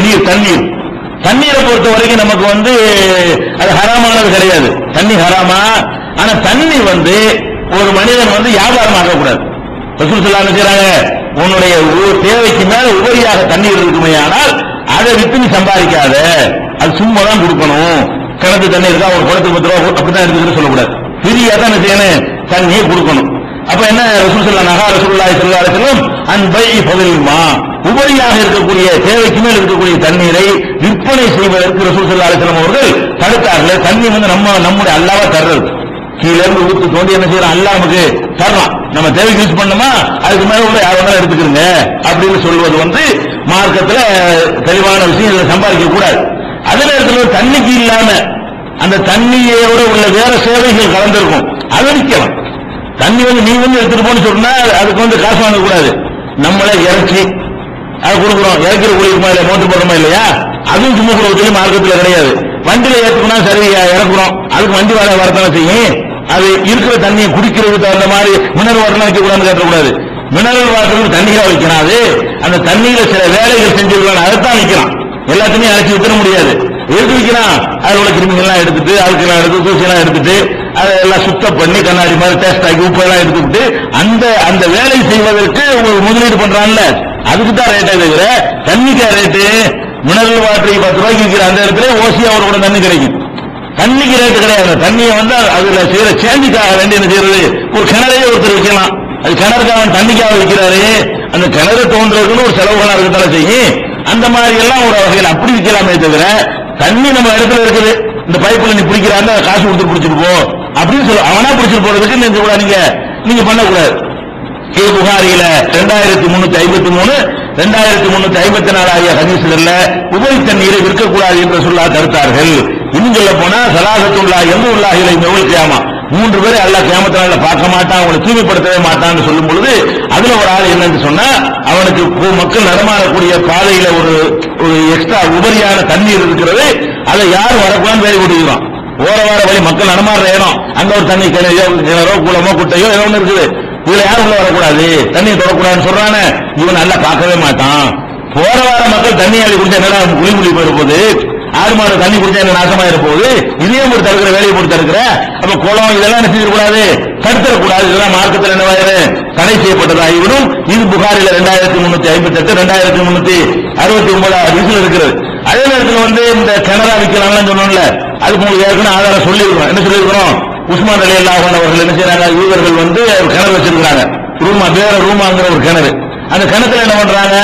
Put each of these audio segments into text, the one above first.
நீர் தண்ணீர். தண்ணீரை பொறுத்த வரைக்கும் நமக்கு அது ஹராமானது கிடையாது. தண்ணி ஹராமா, ஆனா தண்ணி ஒரு மனிதன் வியாபாரம் ஆகக்கூடாது. ரசூல் ஸல்லல்லாஹு அலைஹி வஸல்லம் செய்றாங்க, உன்னுடைய தேவைக்கு மேல உபரியாக தண்ணீர் இருக்குமே ஆனால் அதை வித்து நீ சம்பாதிக்காத, அது சும்மா தான் கொடுக்கணும். கிணத்து தண்ணி இருக்கா ஒரு குடத்துக்கு 10 ரூபா அப்படிதான் எடுத்துக்கிட்டு சொல்லக்கூடாது, ஃப்ரீயா தான் செய்யணும், தண்ணியை கொடுக்கணும். அப்ப என்ன ரசூல் ஸல்லல்லாஹு அலைஹி வஸல்லம் அன்பை பதில்மா உபரியாக இருக்கக்கூடிய தேவைக்கு மேல் இருக்கக்கூடிய தண்ணீரை விற்பனை செய்வதற்கு ரசூல் ஸல்லல்லாஹு அலைஹி வஸல்லம் அவர்கள் தடுத்தார்கள். தண்ணி நம்முடைய அல்லாஹ்வா தர்றது, கீழே இருந்து ஊத்து தோண்டி என்ன செய்யறோம், அல்லாஹ் நமக்கு தரலாம், நம்ம தேவைக்கு யூஸ் பண்ணோமா அதுக்கு மேல உள்ள யாரும் எடுத்துக்கிறங்க அப்படின்னு சொல்வது மார்க்கத்துல தெளிவான விஷயம். சம்பாதிக்க கூடாது. அதே நேரத்தில் தண்ணிக்கு இல்லாம அந்த தண்ணியோட உள்ள வேற சேவைகள் கலந்திருக்கும், அதை விற்கலாம். தண்ணி நீ எடுத்துட்டு போன்னு சொன்னா அதுக்கு காசு வாங்க கூடாது. நம்மளே இறச்சி அதை கொடுக்குறோம், இறக்கிற கூலிக்குமா இல்லையா, மோட்டர் போடுறோமா இல்லையா, அதுவும் சும்மா கூட மார்க்கத்தில் கிடையாது. வண்டியில ஏற்றுக்கணும், சரி இறக்குறோம், அதுக்கு வண்டி வேலை வரத்தான செய்யும். அது இருக்கிற தண்ணியை குடிக்கிறதுக்கு தகுந்த மாதிரி மினரல் வாட்டர் வைக்க கூடாதுன்னு கேட்டக்கூடாது. மினரல் வாட்டர் தண்ணியா வைக்கணும். அது அந்த தண்ணியில சில வேலைகள் செஞ்சிருக்கலாம், அதைத்தான் வைக்கலாம். எல்லாத்தையும் அழைச்சி விற்க முடியாது. எடுத்து வைக்கலாம், அதில் உள்ள கிருமிகள்லாம் எடுத்துட்டு அதுக்கெல்லாம் எடுத்து தூசியெல்லாம் எடுத்துட்டு அதை எல்லாம் சுத்தம் பண்ணி கண்ணாடி மாதிரி டேஸ்ட் ஆக்கி உப்பு எல்லாம் எடுத்துக்கிட்டு அந்த வேலை செய்வதற்கு முதலீடு பண்றான்ல, அதுக்கு தான் ரேட்டை தவிர தண்ணிக்கா ரேட்டு. மினரல் வாட்டர் 10 ரூபாய்க்கு விற்கிற அந்த இடத்துல ஓசியா கூட தண்ணி கிடைக்கும். தண்ணிக்கு ரேட்டு கிடையாது. தண்ணியை அதுல செய்யற சேஞ்சுக்காக வேண்டி என்ன செய்யறது, ஒரு கிணறையே ஒருத்தர் வைக்கலாம். அது கிணறுக்காக தண்ணிக்காக வைக்கிறாரு, அந்த கிணறு தோன்றதுன்னு ஒரு செலவுகளா இருக்கத்தால செய்யும். அந்த மாதிரி எல்லாம் ஒரு வகையில் அப்படி விற்கலாமே தவிர தண்ணி நம்ம இடத்துல இருக்குது, இந்த பைப்புல நீ பிடிக்கிறாங்க காசு கொடுத்து பிடிச்சிட்டு போ அப்படின்னு சொல்ல அவனா பிடிச்சிட்டு போறதுக்கு நீங்க பண்ணக்கூடாது. இது புகாரியில 2353 2354 ஆகிய ஹதீஸ்கள்ல உபரி தண்ணீரை விற்கக்கூடாது என்று சொல்ல தடுத்தார்கள். இன்னும் சொல்ல போனா சலாசத்துல்லா எம்முல்லாஹிலை யௌமல் கியாமா 3 பேரை அல்லாஹ் கியாமத் நாள்ல பார்க்க மாட்டான், அவங்களை தூய்மைப்படுத்தவே மாட்டான்னு சொல்லும் பொழுது அதுல ஒரு ஆள் என்னன்னு சொன்னா, அவனுக்கு மக்கள் நடமாடக்கூடிய பாதையில ஒரு எக்ஸ்ட்ரா உபரியான தண்ணீர் இருக்கிறது, அதை யார் வரக்கூடாதுன்னு வேலை கொடுக்கிறான். ஓர வார வழி மக்கள் நடமாடுற இடம், அங்க ஒரு தண்ணி கிணறோ குளமோ குட்டையோ ஏதோ ஒண்ணு இருக்குது, இதுல யாரும் உள்ள வரக்கூடாது, தண்ணியை தொடக்கூடாதுன்னு சொல்றானே, இவன் நல்லா பார்க்கவே மாட்டான். போற வார மக்கள் தண்ணி அள்ளி குடிச்சா என்னடா குழி போயிட போகுது, ஆடு மாடு தண்ணி குடிச்சா என்ன நாசமாயிட போகுது, இதையும் போட்டு தடுக்கிற வேலையை போட்டு தடுக்கிற. அப்ப குளம் இதெல்லாம் என்ன செஞ்சிடக்கூடாது, தடுத்துடக்கூடாது. இதெல்லாம் மார்க்கத்தில் என்னவாயிரு தடை செய்யப்பட்டதாகிவிடும். இது புகாரில 2358 2369 ஹதீஸ்ல இருக்கிறது. அதே நேரத்தில் இந்த கிணறா விற்கலாம் சொன்னோம்ல, அதுக்கு உங்களுக்கு ஏற்கனவே ஆதாரம் சொல்லியிருக்கிறோம். என்ன சொல்லியிருக்கிறோம், உஸ்மான் ரலியல்லாஹு அன்ஹு அவர்கள் என்ன செய்யறாங்க, யூதர்கள் கிணறு வச்சிருக்காங்க, ரூமா வேற ரூமாங்கிற ஒரு கிணறு. அந்த கிணத்துல என்ன பண்றாங்க,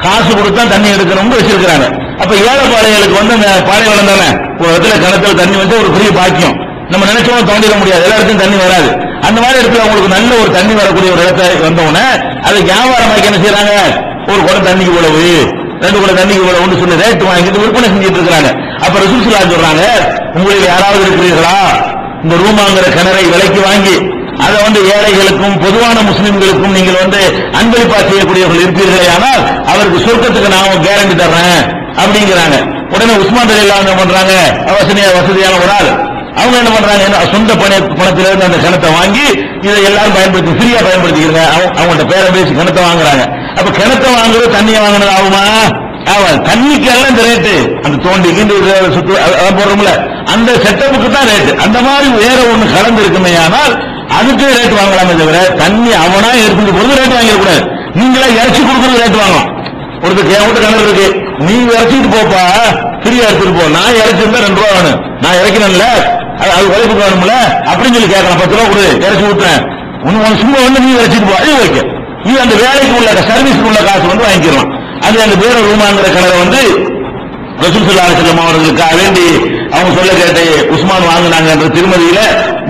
காசு கொடுத்தா தண்ணி எடுக்கணும்னு வச்சிருக்காங்க. அப்ப ஏழை பாளையங்களுக்கு அந்த பாளையம் தானே, ஒரு இடத்துல கிணத்துல தண்ணி வந்து ஒரு பெரிய பாக்கியம், நம்ம நினைச்சோம் தோண்டிட முடியாது, எல்லா இடத்துக்கும் தண்ணி வராது. அந்த மாதிரி இடத்துல அவங்களுக்கு நல்ல ஒரு தண்ணி வரக்கூடிய ஒரு இடத்த வந்தவுடனே அதை வியாபாரமாக்கி என்ன செய்யறாங்க, ஒரு குடம் தண்ணிக்கு இவ்வளவு, 2 குடம் தண்ணிக்கு இவ்வளவு சொல்லி ரேட் வாங்கிட்டு விற்பனை செஞ்சுட்டு இருக்காங்க. அப்ப ரசூல் ஸல்லல்லாஹு அலைஹி வஸல்லம் சொல்றாங்க, உங்களில் யாராவது இருக்கிறீர்களா, இந்த ரூமாங்கிற கிணறை விலைக்கு வாங்கி அதை ஏழைகளுக்கும் பொதுவான முஸ்லிம்களுக்கும் நீங்கள் அன்பளிப்பா செய்யக்கூடியவர்கள் இருப்பீர்களே, ஆனால் அவருக்கு சொர்க்கத்துக்கு நான் கேரண்டி தர்றேன் அப்படிங்கிறாங்க. உடனே உஸ்மான் ரலியல்லாஹு அன்ஹு பண்றாங்க, வசதியான ஒரு ஆள், அவங்க என்ன பண்றாங்க, சொந்த பணத்திலிருந்து அந்த கிணத்தை வாங்கி இதை எல்லாரும் பயன்படுத்தி ஃப்ரீயா பயன்படுத்திக்கிறாங்க. அவங்கள்ட்ட பேரை பேசி கிணத்தை வாங்குறாங்க. அப்ப கிணத்தை வாங்குறது தண்ணியை வாங்கினது ஆகுமா, தண்ணிக்கு எல்லாம் இந்த ரேட்டு, அந்த தோண்டிக்கு சுத்து போடுறோம்ல அந்த செட்டப்புக்கு தான் ரேட்டு. அந்த மாதிரி வேற ஒண்ணு கலந்து இருக்குமே, ஆனால் அதுக்கு ரேட் வாங்கலாமே தவிர தண்ணி அவனா எடுத்துட்டு போறது ரேட் வாங்கிடக்கூடாது. நீங்களா இறச்சி கொடுக்கறது ரேட் வாங்கலாம். ஒருத்தருக்கு என் வீட்டு கிணறு இருக்கு, நீ இறச்சிட்டு போப்பா, ஃப்ரீயா எடுத்துட்டு போ, நான் இறச்சிருந்தா 2 ரூபா வேணும், நான் இறக்கணும்ல, அது உழைப்புக்கு வேணும்ல அப்படின்னு சொல்லி கேட்கலாம். 10 ரூபா கொடு, இறச்சி விட்டுறேன், உனக்கு சும்மா நீ இறச்சிட்டு போ, அது ஓகே. நீ அந்த வேலைக்கு உள்ள சர்வீஸ்க்கு உள்ள காசு வாங்கிக்கலாம். அது அந்த வேற ரூமாங்கிற கிணறை ரசூல் ஸல்லல்லாஹு அலைஹி வஸல்லம் அவர்களுக்காக வேண்டி அவங்க சொல்ல கேட்டு உஸ்மான் வாங்கினாங்க என்ற திருமதியில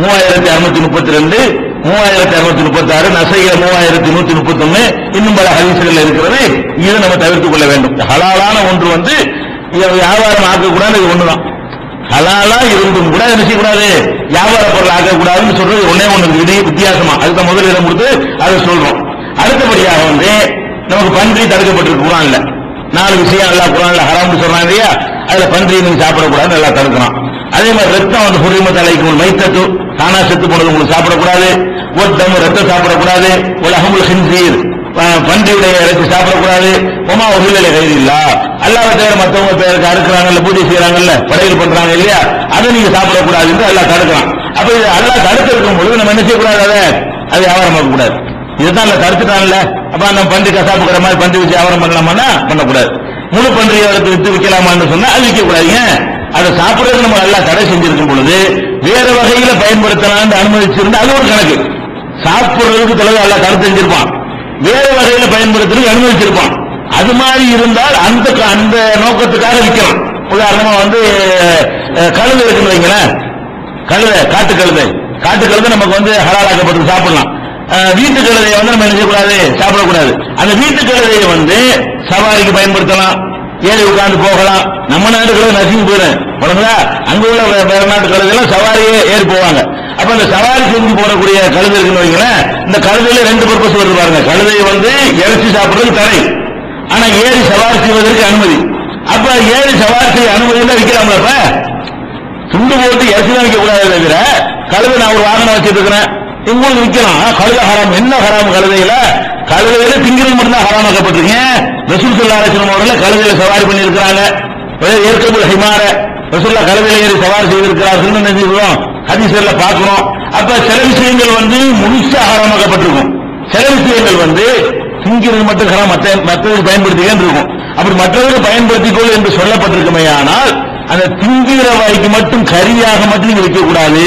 3632 3636 நசையில 3131 இன்னும் பல ஹதீஸ்கள் இருக்கிறது. இதை நம்ம தவிர்த்துக் கொள்ள வேண்டும். ஹலாலான ஒன்று வியாபாரம் ஆக்கக்கூடாது, இது ஒண்ணுதான். ஹலாலா இருந்தும் கூட என்ன செய்யக்கூடாது, வியாபார பொருள் ஆக்கக்கூடாதுன்னு சொல்றது ஒன்னே ஒண்ணு இது வித்தியாசமா, அதுக்கு முதலிடம் கொடுத்து அதை சொல்றோம். அடுத்தபடியாக நமக்கு பன்றி தடுக்கப்பட்டிருக்கு குர்ஆன்ல. 4 விஷயம் அல்லாஹ் குர்ஆன்ல ஹராம்னு சொல்றான் இல்லையா, அதுல பன்றி நீங்க சாப்பிடக்கூடாதுன்னு எல்லாம் தடுக்கிறான். அதே மாதிரி ரத்தம் ஹுரிமத் அலைக்கும் மைத்தத்து, தானா செத்து போனது உங்களுக்கு சாப்பிடக்கூடாது, ஒத்தம் ரத்தம் சாப்பிடக்கூடாது, உலகமுல் ஹின்சீர் பன்றியுடைய இறைச்சி சாப்பிடக்கூடாது. உமா உருளை கைது இல்ல அல்லாஹ்வை தவிர மற்றவங்க பேருக்கு அறுக்கிறாங்கல்ல, பூஜை செய்யறாங்கல்ல, படையல் பண்றாங்க இல்லையா, அதை நீங்க சாப்பிடக்கூடாது என்று அல்லாஹ் தடுக்கிறான். அப்ப இது அல்லாஹ் தடுத்து இருக்கும் பொழுது நம்ம என்ன செய்யக்கூடாது, அதை வியாபாரம் பண்ணக்கூடாது. இதுதான் அல்ல தடுத்துட்டான்ல. அப்ப நம்ம பன்றி கசாப்புக்கிற மாதிரி பன்றி வச்சு வியாபாரம் பண்ணலாமான்னா பண்ணக்கூடாது. முழு பன்றியை எடுத்து வித்து விற்கலாமான்னு சொன்னா அது விற்கக்கூடாதுங்க. அதை சாப்பிடுறது நம்ம நல்லா தடை செஞ்சிருக்கும் பொழுது வேற வகையில பயன்படுத்தலாம் அனுமதிச்சிருந்தா அது ஒரு கணக்கு. சாப்பிடுறதுக்கு தொலைவு எல்லாம் தடுத்து செஞ்சிருப்பான், வேற வகையில பயன்படுத்துறதுக்கு அனுமதிச்சிருப்பான். அது மாதிரி இருந்தால் அந்த நோக்கத்துக்காக விற்கலாம். உதாரணமா கழுதை இருக்குன்னு வைங்களேன், கழுதை காட்டு கழுதை நமக்கு ஹலாலாக்கப்பட்டு சாப்பிடலாம். வீட்டு கழுதையை நம்ம என்ன செய்யக்கூடாது, சாப்பிடக்கூடாது. அந்த வீட்டு கழுதையை சவாரிக்கு பயன்படுத்தலாம், ஏறி உட்கார்ந்து போகலாம். நம்ம நாட்டு கழுதை நசுங்கி போயிடும் உடம்புல, அங்க உள்ள வேற நாட்டு கழுதையெல்லாம் சவாரியே ஏறி போவாங்க. அப்ப அந்த சவாரி செஞ்சு போடக்கூடிய கழுதை இருக்குன்னு வைங்களேன், இந்த கழுதையில ரெண்டு பர்பஸ் வருது பாருங்க. கழுதையை இறைச்சி சாப்பிடுறதுக்கு தடை, ஆனா ஏறி சவாரி செய்வதற்கு அனுமதி. அப்ப ஏறி சவாரி செய்ய அனுமதி தான் விற்கலாம்ல. அப்ப துண்டு போட்டு இறைச்சி தான் விற்க கூடாது தவிர கழுதை நான் ஒரு வாகனம் வச்சுட்டு இருக்கிறேன் உங்களுக்கு விற்கலாம். கழுதை ஹராம். என்ன ஹராம் கழுதையில திங்கிறது மட்டும்தான் ஹராமாக்கப்பட்டிருக்கீங்க. ரசூல் ஸல்லல்லாஹு அலைஹி வஸல்லம் அவர்கள் கழுதையில சவாரி பண்ணி இருக்கிறாங்க. ஏற்கபுல் ஹிமார ரசூலுல்லாஹ் கழுதையில ஏறி சவாரி செய்திருக்கிறார்கள் நினைக்கிறோம், ஹதீஸ்ல பார்க்கிறோம். அப்ப சில விஷயங்கள் முழுசா ஹராமாக்கப்பட்டிருக்கும், சில விஷயங்கள் திங்கிறது மட்டும் ஹராம், மற்றவர்கள் பயன்படுத்திக்கன்னு இருக்கும். அப்படி மற்றவர்கள் பயன்படுத்திக்கொள் என்று சொல்லப்பட்டிருக்குமே, ஆனால் அந்த திங்கிற வாய்க்கு மட்டும் கரியாக மட்டும் நீங்க வைக்கக்கூடாது.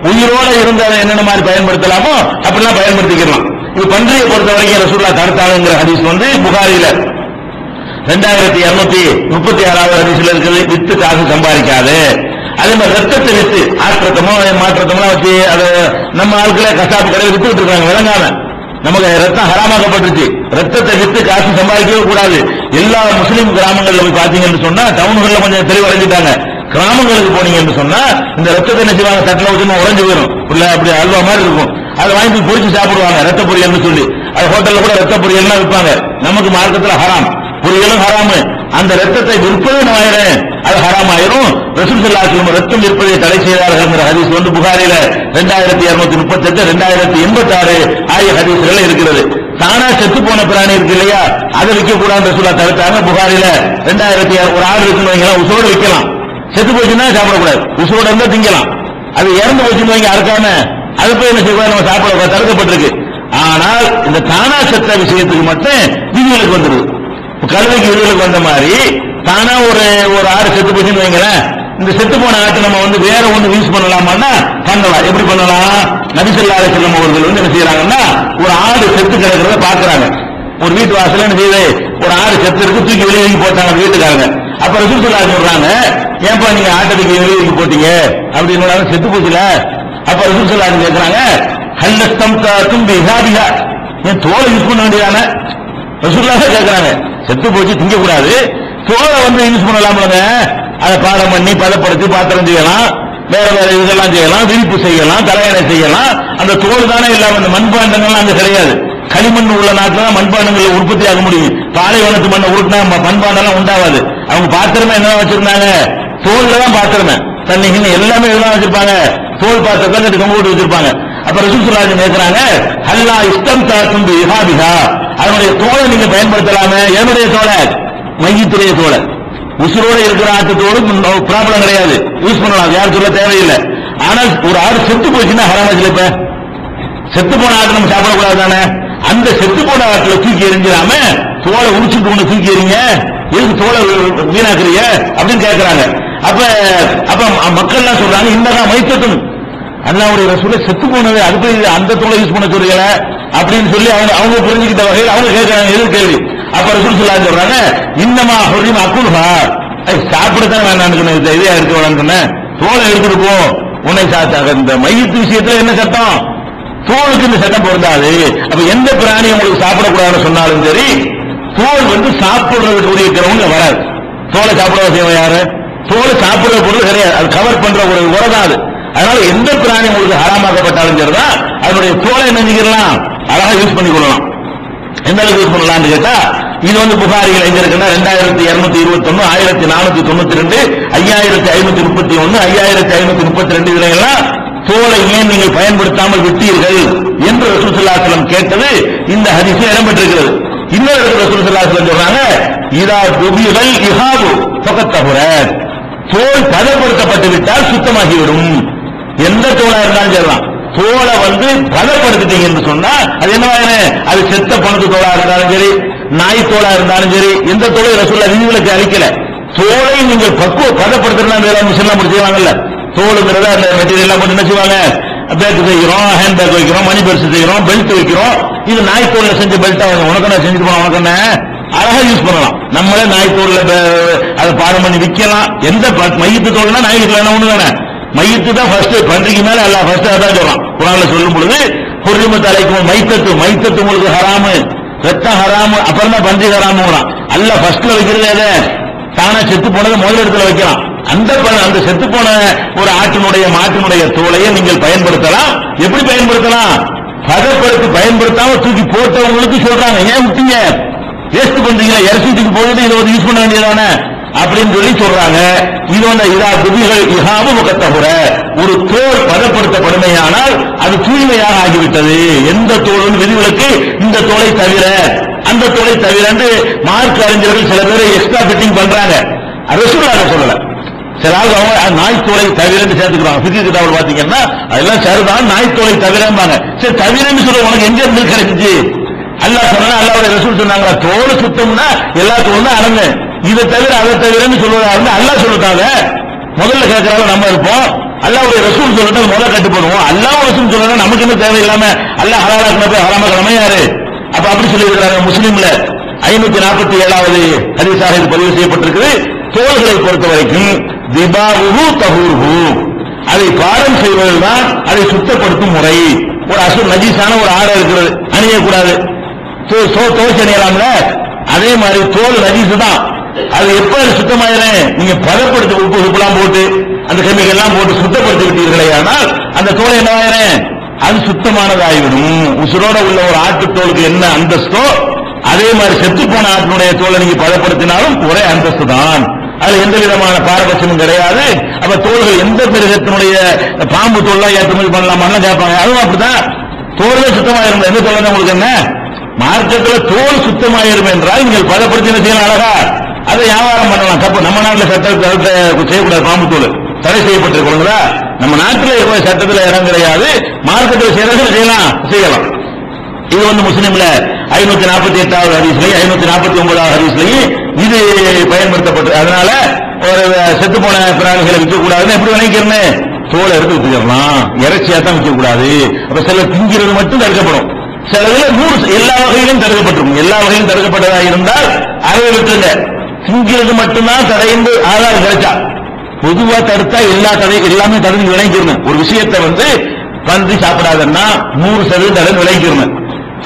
உயிரோட இருந்த என்னென்ன மாதிரி பயன்படுத்தலாமோ அப்படிலாம் பயன்படுத்திக்கலாம். இது பன்றியை பொறுத்த வரைக்கும் ரசூலுல்லாஹ் தடுத்தாங்கிற ஹதீஸ் புகாரில 2236 ஹதீஸ்ல இருக்குது. வித்து காசு சம்பாதிக்காது. அதே மாதிரி ரத்தத்தை வித்து ஆற்றத்தமோ மாற்றத்தமோ வச்சு அதை நம்ம ஆட்களை கசாப்பு கடையில் வித்துக்கிட்டு இருக்காங்க விளங்காம. நமக்கு ரத்தம் ஹராமாக்கப்பட்டுச்சு, ரத்தத்தை வித்து காசு சம்பாதிக்கவே கூடாது. எல்லா முஸ்லீம் கிராமங்கள்ல போய் பாத்தீங்கன்னு சொன்னா, டவுன்கள்ல கொஞ்சம் தெளிவடைஞ்சிட்டாங்க. கிராமங்களுக்கு போனீங்கன்னு சொன்னா இந்த ரத்தத்தை என்ன செய்வாங்க, தட்டில் வச்சு உறைஞ்சு போயிடும், அப்படி அல்வா மாதிரி இருக்கும். அதை வாங்கி பொரிச்சு சாப்பிடுவாங்க, ரத்த பொரியல்னு சொல்லி. அது ஹோட்டல்ல கூட ரத்த பொரியல்லாம் விற்பாங்க. நமக்கு மார்க்கத்தில் ஹராம், பொரியலும் ஹராமு. அந்த ரத்தத்தை விற்பது ஆயிரம், அது ஹராம் ஆயிரும். ரசூல் ஸல்லல்லாஹு அலைஹி வஸல்லம் ரத்தம் விற்பதை தடை செய்தார்கள் ஹதீஸ் புகாரில 2238 2086 ஆகிய ஹதீஸ்கள் இருக்கிறது. தானா செத்து போன பிராணி இருக்கு இல்லையா, அதை விற்க கூடாது ரசூலுல்லாஹ் தடுத்தாங்க. புகாரில 2006 ஒரு ஆடு இருக்குன்னு வைக்கலாம், உசோடு விற்கலாம். செத்து போச்சுன்னா சாப்பிடக்கூடாது, உசோடு இருந்தா திங்கலாம். அது இறந்து போச்சுன்னு வைங்க அறுக்காம, அது போய் என்ன செய்வாங்க, நம்ம சாப்பிட தடுக்கப்பட்டிருக்கு. ஆனால் இந்த தானா செத்த விஷயத்துக்கு மட்டும் விதிகளுக்கு வந்துருது. கழுதைக்கு விதிகளுக்கு வந்த மாதிரி தானா ஒரு ஆடு செத்து போச்சுன்னு வைங்களேன், இந்த செத்து போன ஆட்டை நம்ம வேற ஒண்ணு யூஸ் பண்ணலாமான்னா பண்ணலாம். எப்படி பண்ணலாம், நபி ஸல்லல்லாஹு அலைஹி வஸல்லம் அவர்கள் என்ன செய்யறாங்கன்னா, ஒரு ஆடு செத்து கிடக்கிறத பாக்குறாங்க. ஒரு வீட்டு வாசல்ல என்ன செய்யுது, ஒரு ஆடு செத்து இருக்கு, தூக்கி வெளியே போட்டாங்க வீட்டுக்காரங்க. அப்ப ரசூல் ஸல்லல்லாஹு அலைஹி சொல்றாங்க, ஏன்பா நீங்க ஆட்டை தூக்கி வெளியே போட்டீங்க அப்படின்னு, செத்து போச்சுல. அப்ப ரசூல் ஸல்லல்லாஹு அலைஹி கேட்கிறாங்க, ஹல்லஸ்தம்ததும் பிஹாபிஹா, ஏன் தோலை யூஸ் பண்ண வேண்டியதானே ரசூலுல்லாஹ் கேட்கிறாங்க. செத்து போச்சு திங்க கூடாது, தோலை யூஸ் பண்ணலாம்லங்க. அதை பாடம் பண்ணி பதப்படுத்தி பாத்திரம் செய்யலாம், வேற வேற இதெல்லாம் செய்யலாம், விரிப்பு செய்யலாம், தலையணை செய்யலாம். அந்த தோல் தானே இல்லாம இந்த மண்பாண்டங்கள்லாம் அங்க கிடையாது. களிமண் உள்ள நாட்டில் தான் மண்பாண்டங்கள் உற்பத்தி ஆக முடியும். பாலைவனத்து மண்ணை உருட்டினா மண்பாண்டெல்லாம் உண்டாவாது. அவங்க பாத்திரமே என்ன வச்சிருந்தாங்க, தோல்ல தான் பாத்திரமே, தண்ணி எல்லாமே எல்லாம் வச்சிருப்பாங்க, தோல் பாத்திரத்தை கட்டி தொங்க போட்டு வச்சிருப்பாங்க. அப்ப ரசூல் ஸல்லல்லாஹு அலைஹி கேட்கிறாங்க, அல்லா இஸ்தம்ததும் பிஹாபிஹா, அதனுடைய தோலை நீங்க பயன்படுத்தலாமே. என்னுடைய தோலை, மையத்துடைய தோலை, உசுரோட இருக்கிற ஆட்டுத்தோடு ப்ராப்ளம் கிடையாது, யூஸ் பண்ணலாம், யாரும் சொல்ல தேவையில்லை. ஆனால் ஒரு ஆடு செத்து போச்சுன்னா ஹராமாச்சுல. இப்ப செத்து போன ஆட்டு நம்ம சாப்பிடக்கூடாது தானே. அந்த செத்து போன ஆட்டுல தூக்கி எறிஞ்சிடாம தோலை உரிச்சுட்டு ஒண்ணு தூக்கி எறிங்க, எதுக்கு தோலை வீணாக்குறீங்க அப்படின்னு கேட்கிறாங்க. அப்ப மக்கள் சொல்றாங்க, இன்னதான் மைத்தத்தும் அல்லாஹ்வுடைய ரசூலை செத்து போனது, அதுக்கு அந்த தோலை யூஸ் பண்ண சொல்றீங்களா அப்படின்னு சொல்லி அவங்க புரிஞ்சுக்கிட்ட வகையில் அவங்க கேட்கிறாங்க எதிர் கேள்வி. அப்ப ரசூல் ஸல்லல்லாஹு அலைஹி சொல்றாங்க, இன்னமா ஹுரிம அக்குல்ஹா, சாப்பிடத்தான் வேண்டாம், இதே இருக்க வேண்டாம்னு தோலை எடுத்துட்டு போ. உன்னை இந்த மையத்து விஷயத்துல என்ன சட்டம், தோலுக்கு இந்த சட்டம் பொருந்தாது. அப்ப எந்த பிராணி உங்களுக்கு சாப்பிடக்கூடாதுன்னு சொன்னாலும் சரி, தோல் சாப்பிடுறதுக்கு உரியக்கிறவங்க வராது. தோலை சாப்பிட செய்வோம் யாரு, தோலை சாப்பிடுற பொருள் கிடையாது, அது கவர் பண்ற ஒரு உரதான் அது. அதனால எந்த பிராணி உங்களுக்கு ஹராமாக்கப்பட்டாலும் சரிதான், அதனுடைய தோலை என்ன செஞ்சிடலாம், அழகா யூஸ் பண்ணி கொள்ளலாம். எந்த அளவுக்கு யூஸ் பண்ணலாம்னு கேட்டா, இது புகாரிகள் எங்க இருக்குன்னா 2221, 1492, 5531, 5532 இதுல எல்லாம் தோலை ஏன் நீங்கள் பயன்படுத்தாமல் விட்டீர்கள் என்று ரசூல் ஸல்லல்லாஹு அலைஹி வஸல்லம் கேட்டது இந்த ஹதீஸில் இடம்பெற்றிருக்கிறது. இன்னொரு இடத்துல ரசூல் ஸல்லல்லாஹு அலைஹி வஸல்லம் சொல்றாங்க, இதா துபிகல் இஹாபு ஃபகத் தஹுரத், தோல் பதப்படுத்தப்பட்டு விட்டால் சுத்தமாகிவிடும். எந்த தோலா இருந்தாலும் சொல்லலாம், தோலை பதப்படுத்திட்டீங்க என்று சொன்னா அது என்னவாயிரு, அது செத்த பணத்து தோலா இருந்தாலும் சரி, நாய் தோலா இருந்தாலும் சரி, எந்த தோலை ரசூலுல்லாஹ் விதிவிலக்கு அளிக்கல. தோலை நீங்கள் பதப்படுத்தினா மிஷின்லாம் முடிச்சுவாங்கல்ல, தோலுங்கிறத அந்த மெட்டீரியல் எல்லாம் போட்டு என்ன செய்வாங்க, பேக் செய்கிறோம், ஹேண்ட் பேக் வைக்கிறோம், மணி பர்ஸ் செய்கிறோம், பெல்ட் வைக்கிறோம். இது நாய் தோல்ல செஞ்ச பெல்ட்டா உனக்கு என்ன செஞ்சுட்டு போனா உனக்கு என்ன அழகா யூஸ் பண்ணலாம். நம்மளே நாய் தோல்ல அதை பாடம் பண்ணி விற்கலாம். எந்த மையத்து தோல்னா நாய்க்கு என்ன ஒண்ணு தானே, மையத்து தான் ஃபர்ஸ்ட், பன்றிக்கு மேல அல்ல ஃபர்ஸ்ட் அதான் சொல்றான் குர்ஆன்ல சொல்லும் பொழுது, ஹுர்ரிமத் அலைக்கும் மைத்தத்து உங்களுக்கு ஹராமு, ரத்தம் ஹராமு, அப்புறம் தான் பன்றி ஹராமுங்கிறான். அல்ல ஃபர்ஸ்ட்ல வைக்கிறது எதை, தானா செத்து போனதை முதல் இடத்துல வைக்கலாம். அந்த செத்து போன ஒரு மாட்டினுடைய தோலையை நீங்கள் பயன்படுத்தலாம். எப்படி பயன்படுத்தலாம், பதப்படுத்தி பயன்படுத்தாம தூக்கி போட்டவங்களுக்கு சொல்றாங்க, ஏன் விட்டீங்க, வேஸ்ட் பண்றீங்க, இறச்சிக்கு போயிட்டு இதை யூஸ் பண்ண வேண்டியதானே அப்படின்னு சொல்லி சொல்றாங்க. இது இதா துபிகள் இஹாபு முகத்தகுற, ஒரு தோல் பதப்படுத்தப்படுமையானால் அது தூய்மையாக ஆகிவிட்டது. எந்த தோல் விதிவிலக்கு, இந்த தோலை தவிர, அந்த தோலை தவிர மார்க் அறிஞர்கள் சில பேர் எக்ஸ்ட்ரா ஃபிட்டிங் பண்றாங்க. ரசூலுல்லாஹ் சொல்லல, சில அவங்க நாய் தோலை தவிர சேர்த்துக்கிறாங்க. ஃபிக்ஹ் கிதாபுல பாத்தீங்கன்னா அதெல்லாம் சரிதான், நாய் தோலை தவிரம்பாங்க. சரி தவிரன்னு சொல்ல உனக்கு எங்க இருந்து கிடைச்சிச்சு, அல்லாஹ் சொன்னா, அல்லாஹ்வுடைய ரசூல் சொன்னாங்க, தோல் சுத்தம்னா எல்லா தோலும் தான் அடங்கு, இதை தவிர அதை தவிரன்னு சொல்வதா இருந்தா அல்லாஹ் சொல்லிட்டாங்க. முதல்ல கேட்கறாங்க நம்ம இருப்போம், அல்லாஹ்வுடைய ரசூல் சொல்லிட்டு முதல்ல கட்டுப்படுவோம். அல்லாஹ் ரசூல் சொல்றா நமக்கு என்ன தேவையில்லாம அல்லாஹ் ஹலாலாக்குன போய் ஹராமா கடமையாரு. அப்ப அப்படி சொல்லி இருக்கிறாங்க. முஸ்லிம்ல 547வது ஹதீஸாக இது பதிவு செய்யப்பட்டிருக்குது. தோள்களை பொறுத்த வரைக்கும் திபாவுஹு தஹூருஹு, அதை பாரம் செய்வதுதான் அதை சுத்தப்படுத்தும் முறை. ஒரு அசுர் நஜீஸான ஒரு ஆடை இருக்கிறது, அணியக்கூடாது, தோல் அணியலாம்ல, அதே மாதிரி தோல் நஜீஸ் தான். அது எப்ப சுத்தமாயிரும், நீங்க பதப்படுத்தி உப்பு உப்புலாம் போட்டு அந்த கெமிக்கல் எல்லாம் போட்டு சுத்தப்படுத்தி விட்டீர்களே, ஆனால் அந்த தோல் என்ன ஆயிரும், அது சுத்தமானதாகிவிடும். உசுரோட உள்ள ஒரு ஆட்டு தோலுக்கு என்ன அந்தஸ்தோ அதே மாதிரி செத்து போன ஆட்டினுடைய தோலை நீங்க பதப்படுத்தினாலும் ஒரே அந்தஸ்து தான். அது எந்த விதமான பாரபட்சமும் கிடையாது. அப்ப தோள்கள் எந்த மிருகத்தினுடைய பாம்பு தோல்லாம் ஏற்றுமதி பண்ணலாமா கேட்பாங்க, அதுவும் அப்படிதான். தோல்ல சுத்தமாயிரும், எந்த தோல் உங்களுக்கு என்ன, மார்க்கெட்டில் தோல் சுத்தமாயிரும் என்றால் நீங்கள் பதப்படுத்தி என்ன செய்யலாம், அழகா அதை வியாபாரம் பண்ணலாம். தப்பு, நம்ம நாட்டில் சட்டத்தை செய்யக்கூடாது, பாம்பு தோல் தடை செய்யப்பட்டிருக்கோங்களா, நம்ம நாட்டில் சட்டத்தில் இடம் கிடையாது, மார்க்கெட்டில் செய்யலாம். இது முஸ்லிம்ல 548வது ஹதீஸ்லயும் 549வது ஹதீஸ்லயும் இது பயன்படுத்தப்பட்டு, அதனால ஒரு செத்து போன பிராணிகளை விற்கக்கூடாதுன்னு எப்படி நினைக்கிறேன்னு, தோலை எடுத்து வித்துக்கலாம், இறைச்சியா தான் விற்கக்கூடாது. அப்ப சில திங்கிறது மட்டும் தடுக்கப்படும், சிலதுல 100 எல்லா வகையிலும் தடுக்கப்பட்டிருக்கும். எல்லா வகையிலும் தடுக்கப்பட்டதா இருந்தால் அதை விட்டுருங்க, திங்கிறது மட்டும்தான் தடைந்து ஆதாரம் கிடைச்சா. பொதுவா தடுத்தா எல்லாமே தடுத்து விளைக்கிறேன். ஒரு விஷயத்தை பன்றி சாப்பிடாதுன்னா 100% தடை விளைக்கிறேன்.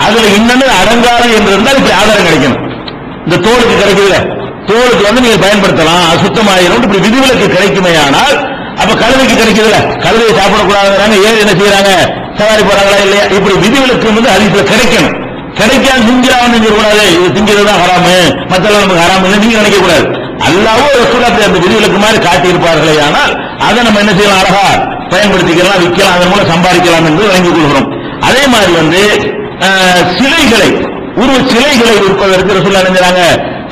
அதுல இன்னொன்னு அடங்காரம் என்று இருந்தால் இப்படி ஆதாரம் கிடைக்கணும். இந்த தோலுக்கு கிடைக்குதுல, தோலுக்கு நீங்க பயன்படுத்தலாம், அசுத்தமாயிரும், இப்படி விதிவிலக்கு கிடைக்குமே. ஆனால் அப்ப கழுதைக்கு கிடைக்குதுல, கழுதையை சாப்பிடக்கூடாதுங்கிறாங்க, ஏன் என்ன செய்யறாங்க, சவாரி போறாங்களா இல்லையா, இப்படி விதிவிலக்கு ஹதீஸ்ல கிடைக்கணும். கிடைக்காம திங்கிறான்னு கூடாது, இது திங்கிறதுதான் ஹராமு, மற்றெல்லாம் நமக்கு ஹராமு நீங்க நினைக்க கூடாது. அல்லாஹ்வும் ரசூலுல்லாஹ் அந்த விதிவிலக்கு மாதிரி காட்டியிருப்பார்களே, ஆனால் அதை நம்ம என்ன செய்யலாம், அழகா பயன்படுத்திக்கலாம், விற்கலாம், அதன் மூலம் சம்பாதிக்கலாம் என்று வழங்கிக் கொள்கிறோம். அதே மாதிரி சிலைகளை, உருவ சிலைகளை விற்பதற்கு ரசூலுல்லாஹ் நினைக்கிறாங்க,